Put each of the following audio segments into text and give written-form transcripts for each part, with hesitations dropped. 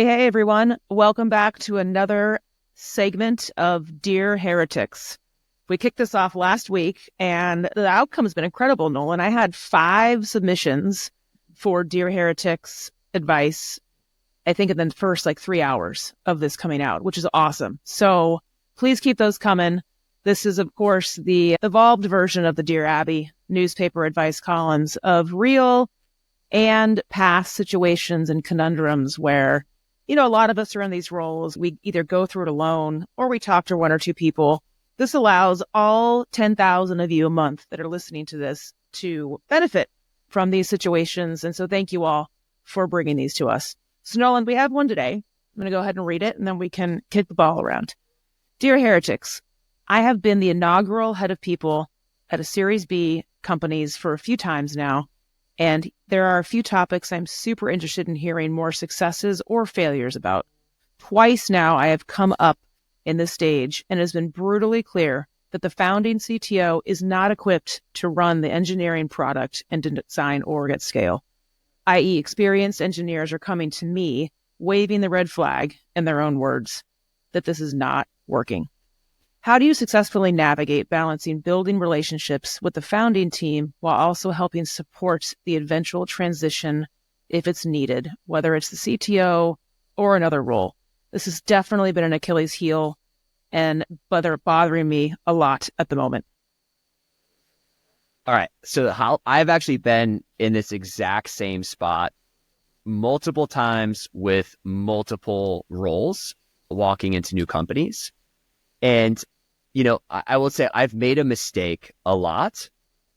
Hey, everyone. Welcome back to another segment of Dear Heretics. We kicked this off last week, and the outcome's been incredible, Nolan. I had 5 submissions for Dear Heretics advice, I think in the first 3 hours of this coming out, which is awesome. So please keep those coming. This is, of course, the evolved version of the Dear Abby newspaper advice columns of real and past situations and conundrums where, a lot of us are in these roles. We either go through it alone or we talk to 1 or 2 people. This allows all 10,000 of you a month that are listening to this to benefit from these situations. And so thank you all for bringing these to us. So Nolan, we have one today. I'm going to go ahead and read it, and then we can kick the ball around. Dear Heretics, I have been the inaugural head of people at a Series B companies for a few times now. And there are a few topics I'm super interested in hearing more successes or failures about. Twice now I have come up in this stage, and it has been brutally clear that the founding CTO is not equipped to run the engineering product and to design org at scale, i.e. experienced engineers are coming to me, waving the red flag in their own words, that this is not working. How do you successfully navigate balancing building relationships with the founding team while also helping support the eventual transition if it's needed, whether it's the CTO or another role? This has definitely been an Achilles heel and bothering me a lot at the moment. All right. So I've actually been in this exact same spot multiple times with multiple roles walking into new companies. And, I will say I've made a mistake a lot,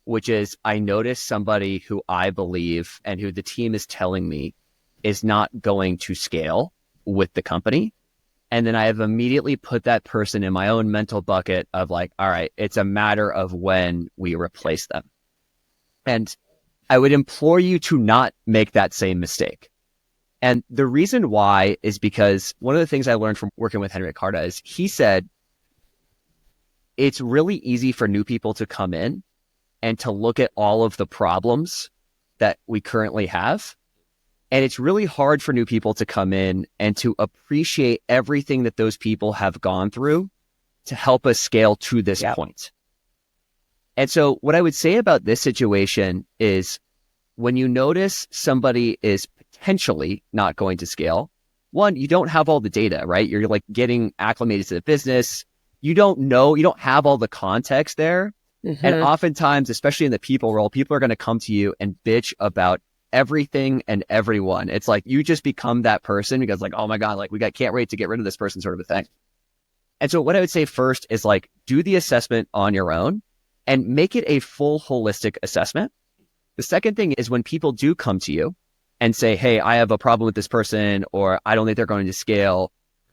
which is I notice somebody who I believe and who the team is telling me is not going to scale with the company. And then I have immediately put that person in my own mental bucket of all right, it's a matter of when we replace them. And I would implore you to not make that same mistake. And the reason why is because one of the things I learned from working with Henry Ricarda is he said, it's really easy for new people to come in and to look at all of the problems that we currently have. And it's really hard for new people to come in and to appreciate everything that those people have gone through to help us scale to this point. And so what I would say about this situation is when you notice somebody is potentially not going to scale, one, you don't have all the data, right? You're getting acclimated to the business. You don't know, you don't have all the context there. Mm-hmm. And oftentimes, especially in the people role, people are going to come to you and bitch about everything and everyone. It's like you just become that person because oh my God, can't wait to get rid of this person sort of a thing. And so what I would say first is do the assessment on your own and make it a full holistic assessment. The second thing is when people do come to you and say, hey, I have a problem with this person, or I don't think they're going to scale.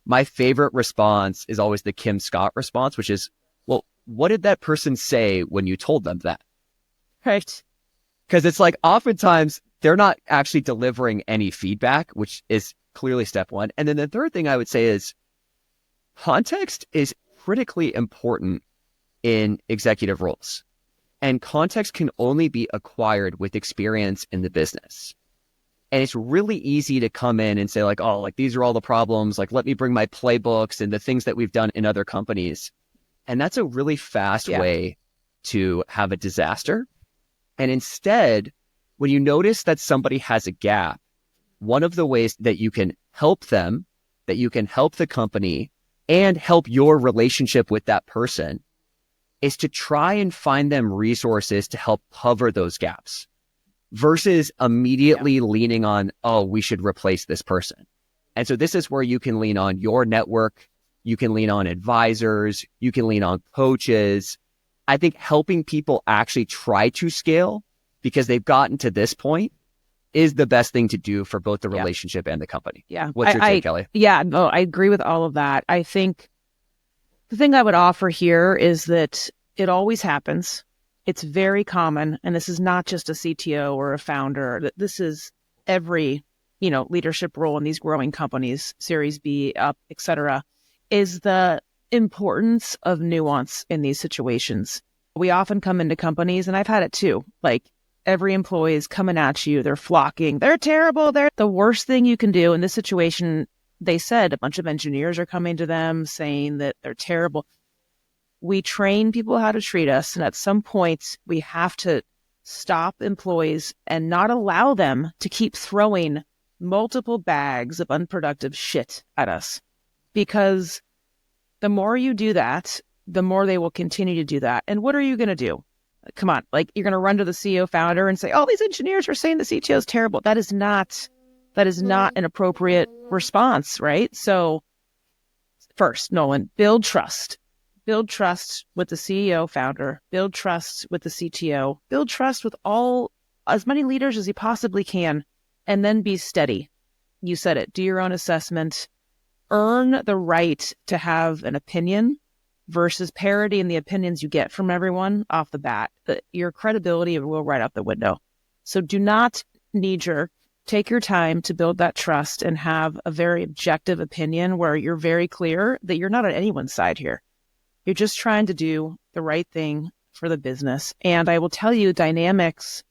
My favorite response is always the Kim Scott response, which is, well, what did that person say when you told them that? Right. Because it's oftentimes they're not actually delivering any feedback, which is clearly step one. And then the third thing I would say is context is critically important in executive roles. And context can only be acquired with experience in the business. And it's really easy to come in and say these are all the problems. Let me bring my playbooks and the things that we've done in other companies. And that's a really fast way to have a disaster. And instead, when you notice that somebody has a gap, one of the ways that you can help them, that you can help the company and help your relationship with that person is to try and find them resources to help cover those gaps. Versus immediately leaning on, we should replace this person. And so this is where you can lean on your network. You can lean on advisors. You can lean on coaches. I think helping people actually try to scale because they've gotten to this point is the best thing to do for both the relationship and the company. Yeah. What's your take, Kelly? Yeah, no, I agree with all of that. I think the thing I would offer here is that it always happens. It's very common, and this is not just a CTO or a founder. This is every, leadership role in these growing companies, Series B, up, et cetera, is the importance of nuance in these situations. We often come into companies, and I've had it too, every employee is coming at you. They're flocking. They're terrible. They're the worst thing you can do in this situation they said a bunch of engineers are coming to them saying that they're terrible. We train people how to treat us. And at some point, we have to stop employees and not allow them to keep throwing multiple bags of unproductive shit at us. Because the more you do that, the more they will continue to do that. And what are you going to do? Come on, like you're going to run to the CEO founder and say, oh, these engineers are saying the CTO is terrible. That is not an appropriate response, right? So first, Nolan, build trust. Build trust with the CEO founder, build trust with the CTO, build trust with as many leaders as you possibly can, and then be steady. You said it, do your own assessment, earn the right to have an opinion versus parity in the opinions you get from everyone off the bat. Your credibility will right out the window. So do not knee-jerk. Take your time to build that trust and have a very objective opinion where you're very clear that you're not on anyone's side here. You're just trying to do the right thing for the business. And I will tell you, dynamics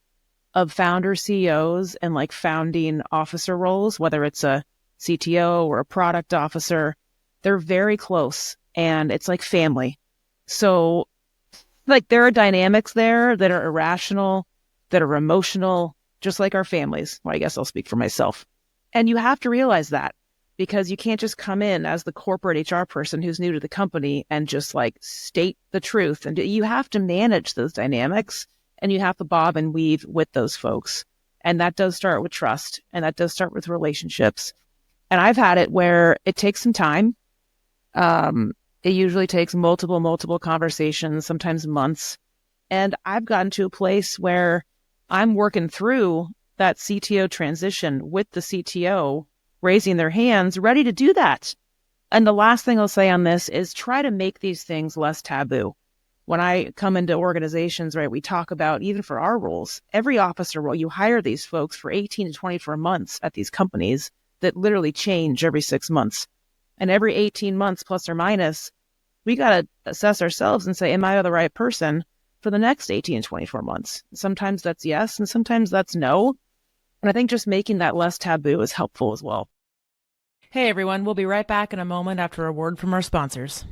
of founder CEOs and like founding officer roles, whether it's a CTO or a product officer, they're very close and it's like family. So like there are dynamics there that are irrational, that are emotional, just like our families. Well, I guess I'll speak for myself. And you have to realize that, because you can't just come in as the corporate HR person who's new to the company and just like state the truth. And you have to manage those dynamics and you have to bob and weave with those folks. And that does start with trust and that does start with relationships. And I've had it where it takes some time. It usually takes multiple conversations, sometimes months. And I've gotten to a place where I'm working through that CTO transition with the CTO raising their hands, ready to do that. And the last thing I'll say on this is try to make these things less taboo. When I come into organizations, right, we talk about, even for our roles, every officer role, you hire these folks for 18 to 24 months at these companies that literally change every 6 months. And every 18 months, plus or minus, we got to assess ourselves and say, am I the right person for the next 18 to 24 months? Sometimes that's yes, and sometimes that's no. And I think just making that less taboo is helpful as well. Hey everyone, we'll be right back in a moment after a word from our sponsors.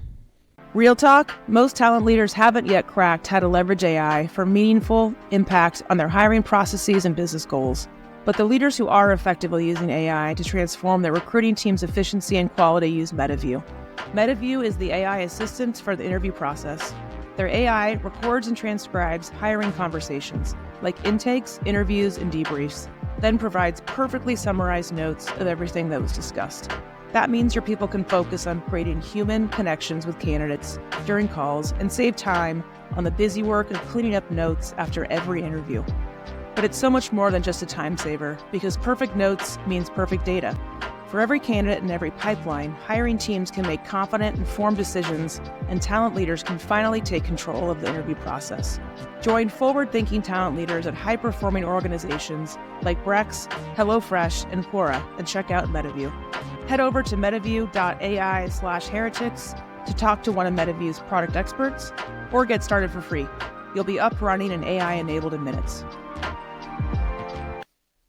Real talk, most talent leaders haven't yet cracked how to leverage AI for meaningful impact on their hiring processes and business goals. But the leaders who are effectively using AI to transform their recruiting team's efficiency and quality use Metaview. Metaview is the AI assistant for the interview process. Their AI records and transcribes hiring conversations, like intakes, interviews, and debriefs, then provides perfectly summarized notes of everything that was discussed. That means your people can focus on creating human connections with candidates during calls and save time on the busy work of cleaning up notes after every interview. But it's so much more than just a time saver, because perfect notes means perfect data. For every candidate and every pipeline, hiring teams can make confident, informed decisions, and talent leaders can finally take control of the interview process. Join forward-thinking talent leaders at high-performing organizations like Brex, HelloFresh, and Quora, and check out Metaview. Head over to metaview.ai/heretics to talk to one of Metaview's product experts, or get started for free. You'll be up, running, and AI-enabled in minutes.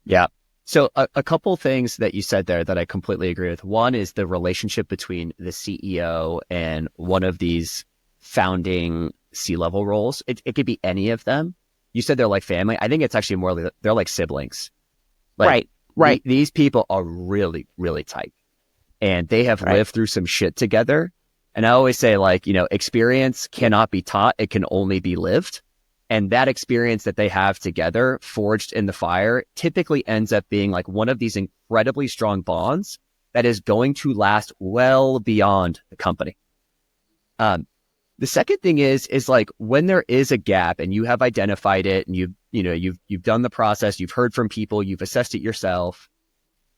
Yeah. So a couple things that you said there that I completely agree with. One is the relationship between the CEO and one of these founding C-level roles. It could be any of them. You said they're like family. I think it's actually more like they're like siblings. Like, Right. These people are really, really tight, and they have lived through some shit together. And I always say, like, experience cannot be taught. It can only be lived. And that experience that they have together, forged in the fire, typically ends up being like one of these incredibly strong bonds that is going to last well beyond the company. The second thing is like when there is a gap and you have identified it and you've done the process, you've heard from people, you've assessed it yourself.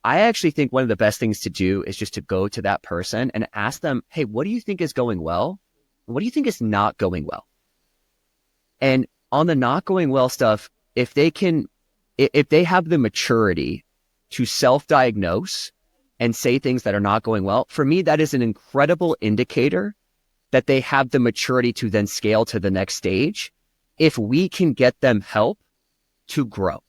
I actually think one of the best things to do is just to go to that person and ask them, hey, what do you think is going well? What do you think is not going well? And on the not going well stuff, if they have the maturity to self-diagnose and say things that are not going well, for me, that is an incredible indicator that they have the maturity to then scale to the next stage if we can get them help to grow.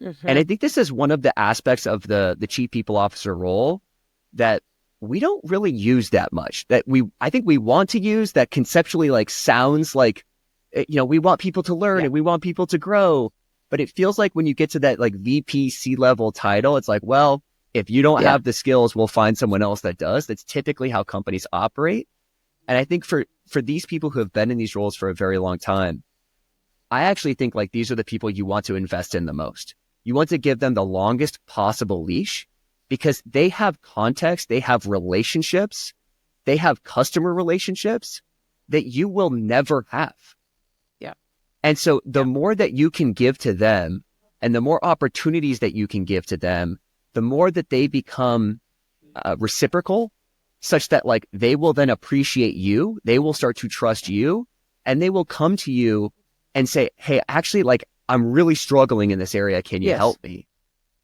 Mm-hmm. And I think this is one of the aspects of the chief people officer role that we don't really use that much, that I think we want to use, that conceptually like sounds like, we want people to learn and we want people to grow. But it feels like when you get to that like VP C-level title, it's like, well, if you don't have the skills, we'll find someone else that does. That's typically how companies operate. And I think for these people who have been in these roles for a very long time, I actually think like these are the people you want to invest in the most. You want to give them the longest possible leash because they have context, they have relationships, they have customer relationships that you will never have. Yeah. And so the more that you can give to them and the more opportunities that you can give to them, the more that they become reciprocal, such that like they will then appreciate you, they will start to trust you, and they will come to you and say, hey, actually, like, I'm really struggling in this area. Can you help me?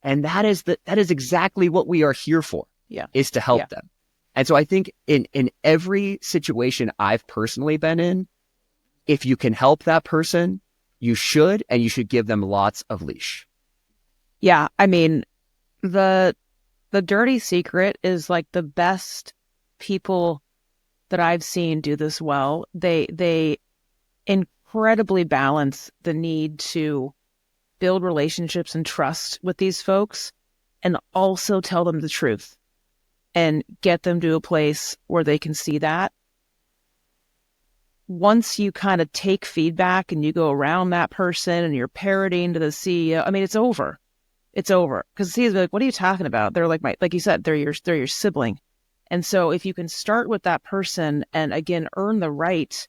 And that is exactly what we are here for, is to help them. And so I think in every situation I've personally been in, if you can help that person, you should, and you should give them lots of leash. Yeah. I mean, the dirty secret is like the best people that I've seen do this well. They incredibly balance the need to build relationships and trust with these folks and also tell them the truth and get them to a place where they can see that. Once you kind of take feedback and you go around that person and you're parroting to the CEO, I mean, it's over. It's over. Because the CEO is like, what are you talking about? They're like like you said, they're your sibling. And so if you can start with that person and again, earn the right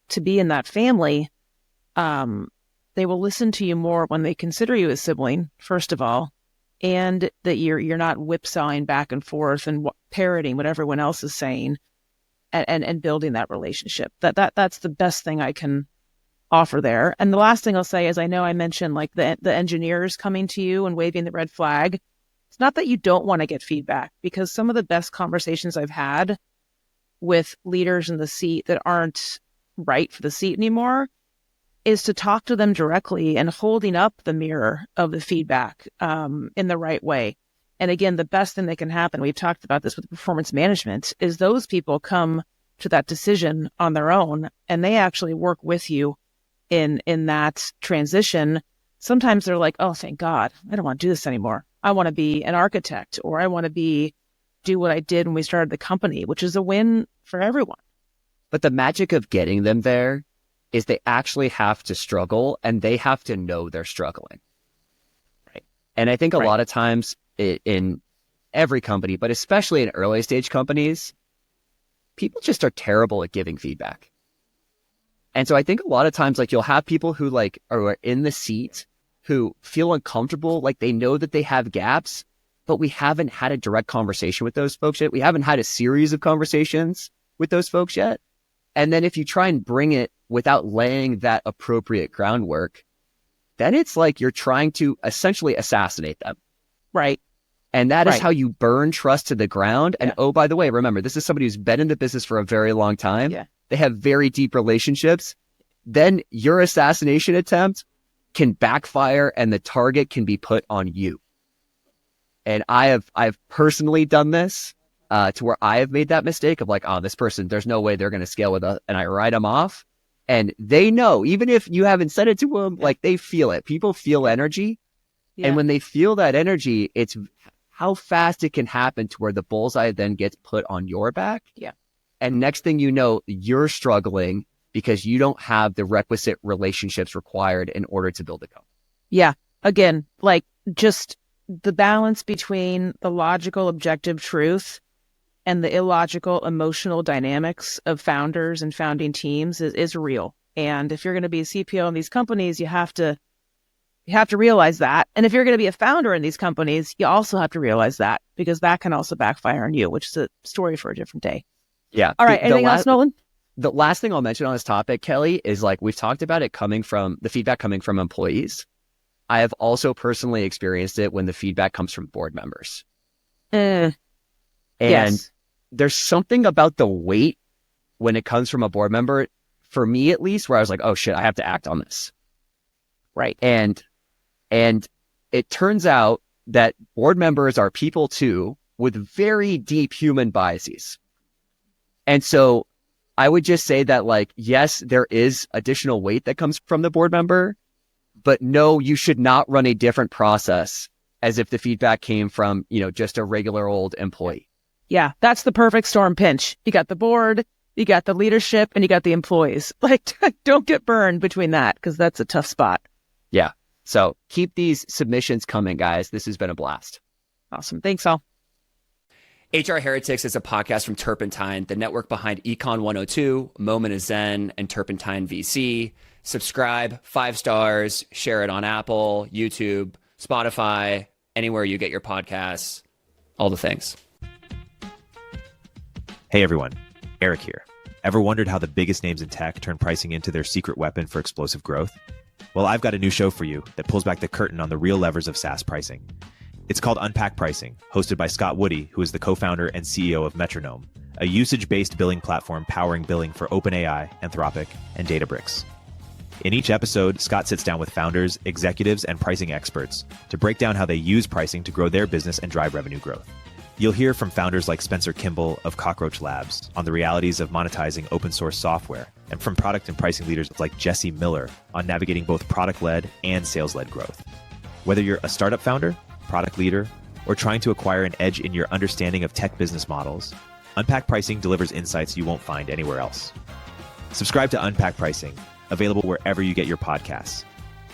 to be in that family, they will listen to you more when they consider you a sibling, first of all, and that you're not whipsawing back and forth and parroting what everyone else is saying, and building that relationship. That's the best thing I can offer there. And the last thing I'll say is, I know I mentioned like the engineers coming to you and waving the red flag. It's not that you don't want to get feedback, because some of the best conversations I've had with leaders in the seat that aren't right for the seat anymore is to talk to them directly and holding up the mirror of the feedback in the right way. And again, the best thing that can happen, we've talked about this with performance management, is those people come to that decision on their own and they actually work with you in that transition. Sometimes they're like, oh, thank God, I don't want to do this anymore. I want to be an architect, or I want to do what I did when we started the company, which is a win for everyone. But the magic of getting them there is they actually have to struggle and they have to know they're struggling. Right. And I think a lot of times in every company, but especially in early stage companies, people just are terrible at giving feedback. And so I think a lot of times, like, you'll have people who like are in the seat who feel uncomfortable, like they know that they have gaps, but we haven't had a direct conversation with those folks yet. We haven't had a series of conversations with those folks yet. And then if you try and bring it without laying that appropriate groundwork, then it's like you're trying to essentially assassinate them. Right. And that is how you burn trust to the ground. And oh, by the way, remember, this is somebody who's been in the business for a very long time. Yeah. They have very deep relationships. Then your assassination attempt can backfire and the target can be put on you. And I've personally done this to where I have made that mistake of like, oh, this person, there's no way they're going to scale with us. And I write them off. And they know, even if you haven't said it to them, like they feel it. People feel energy. Yeah. And when they feel that energy, it's how fast it can happen to where the bullseye then gets put on your back. Yeah. And next thing you know, you're struggling because you don't have the requisite relationships required in order to build a company. Yeah. Again, like just the balance between the logical, objective truth and the illogical, emotional dynamics of founders and founding teams is real. And if you're going to be a CPO in these companies, you have to realize that. And if you're going to be a founder in these companies, you also have to realize that, because that can also backfire on you, which is a story for a different day. Yeah. All right. Anything else, Nolan? The last thing I'll mention on this topic, Kelly, is like we've talked about it coming from the feedback coming from employees. I have also personally experienced it when the feedback comes from board members. And there's something about the weight when it comes from a board member, for me at least, where I was like, oh shit, I have to act on this. Right. And it turns out that board members are people too, with very deep human biases. And so I would just say that, like, yes, there is additional weight that comes from the board member, but no, you should not run a different process as if the feedback came from, just a regular old employee. Yeah, that's the perfect storm pinch. You got the board, you got the leadership, and you got the employees. Like, don't get burned between that, because that's a tough spot. Yeah. So keep these submissions coming, guys. This has been a blast. Awesome. Thanks, all. HR Heretics is a podcast from Turpentine, the network behind Econ 102, Moment of Zen, and Turpentine VC. Subscribe, 5 stars, share it on Apple, YouTube, Spotify, anywhere you get your podcasts, all the things. Hey everyone, Eric here. Ever wondered how the biggest names in tech turn pricing into their secret weapon for explosive growth? Well, I've got a new show for you that pulls back the curtain on the real levers of SaaS pricing. It's called Unpack Pricing, hosted by Scott Woody, who is the co-founder and CEO of Metronome, a usage-based billing platform powering billing for OpenAI, Anthropic, and Databricks. In each episode, Scott sits down with founders, executives, and pricing experts to break down how they use pricing to grow their business and drive revenue growth. You'll hear from founders like Spencer Kimball of Cockroach Labs on the realities of monetizing open source software, and from product and pricing leaders like Jesse Miller on navigating both product-led and sales-led growth. Whether you're a startup founder, product leader, or trying to acquire an edge in your understanding of tech business models, Unpack Pricing delivers insights you won't find anywhere else. Subscribe to Unpack Pricing, available wherever you get your podcasts.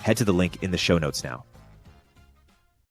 Head to the link in the show notes now.